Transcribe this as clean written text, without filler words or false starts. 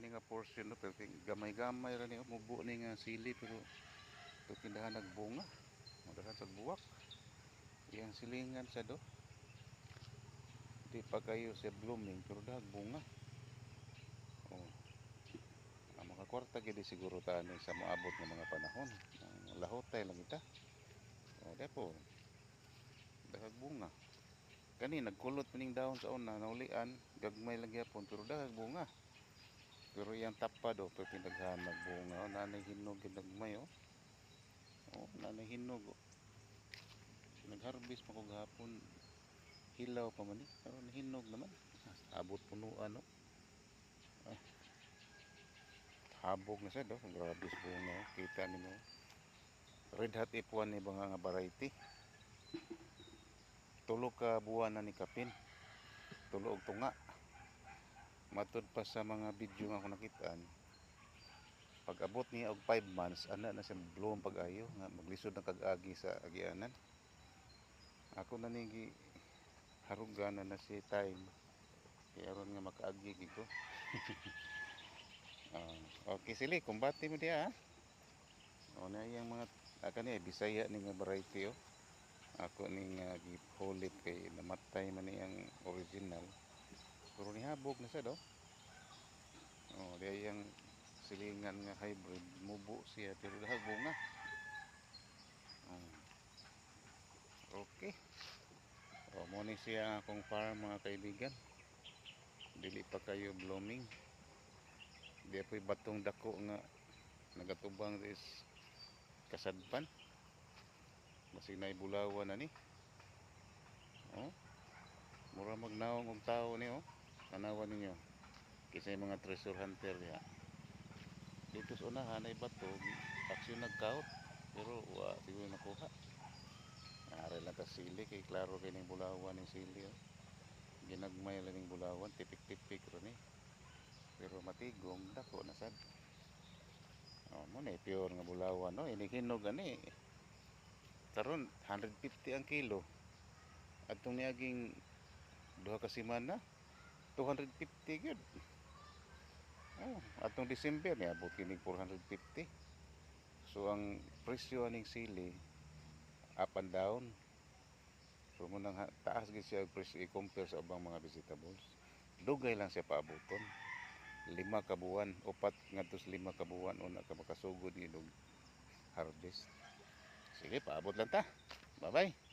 ni nga portion no, pero gamay-gamay ra ni mubo ni nga sili, pero ito tindahan nagbunga. Madahan sa buwak. Iyang silingan sa do. Di pa kayo sa blooming pero dahag bunga. Oh. Ang mga kwarta gid siguro tani sa moabot ng mga panahon. Ang lahotay lang ita. Oh, depo. Dahag bunga. Kani nagkulot maning dahon sa una naulian, gagmay lang gyapon pero dahag bunga. Pero iyang tapa do pero pinaghan nagbunga, oh, nanay hinog gid nagmay oh. Oh, nanay hinog. Oh. Nag-harvest pa ko gahapon. Hilaw pa man karon hinog naman. Abot punuan no. Ah, habog na siya do, grabe sa bunga. Oh. Kita nimo. Red Hot F1 ni ba nga variety. Tulo ka buwan na ni kapin. Tulo og tunga. Matud pa sa mga video nga ako nakitaan. Pag abot niya og 5 months, ana na siya bloom pag-ayo nga maglisod na kag-agi sa agianan. Ako na ni harugan na si time. Kaya aron nga makaagi ko. Okay sili, kumbati mo diya ha. O na yung mga kani Bisaya ni nga variety oh. Ako ning gipulit kay namatay man niyang original. Pero nihabog na siya do. Oh, diya yung silingan nga hybrid, mubo siya pero dahag bunga. Oh. Okay. O mo ni siya akong farm mga kaibigan. Dili pa kayo blooming. Di apoy batong dako nga nagatubang is kasadpan. Basig na ibulawan na ni. Oh. Mura magnawang og tao ni oh. Tanawan ninyo. Kisay mga treasure hunter diha. Dito sa unahan ay bato, aksyon nagkaot pero wa siguro nakuha. Ari lang ta sili kay klaro kay ning bulawan ni sili oh. Ginagmay lang ning bulawan, tipik-tipik ro ni. Pero matigom dako na sad. Oh, mo na pure nga bulawan no, inihinog ani. Karon 150 ang kilo. Adtong niaging duha ka semana 250 gyud. Oh, atong December niabot kini 450. So ang presyo aning sili up and down. So mo nang taas gid siya presyo i-compare sa ubang mga vegetables. Dugay lang siya paaboton. 5 ka buwan, 4 ngadto sa 5 ka buwan una ka makasugod ni harvest. Sige, paabot lang ta. Bye-bye.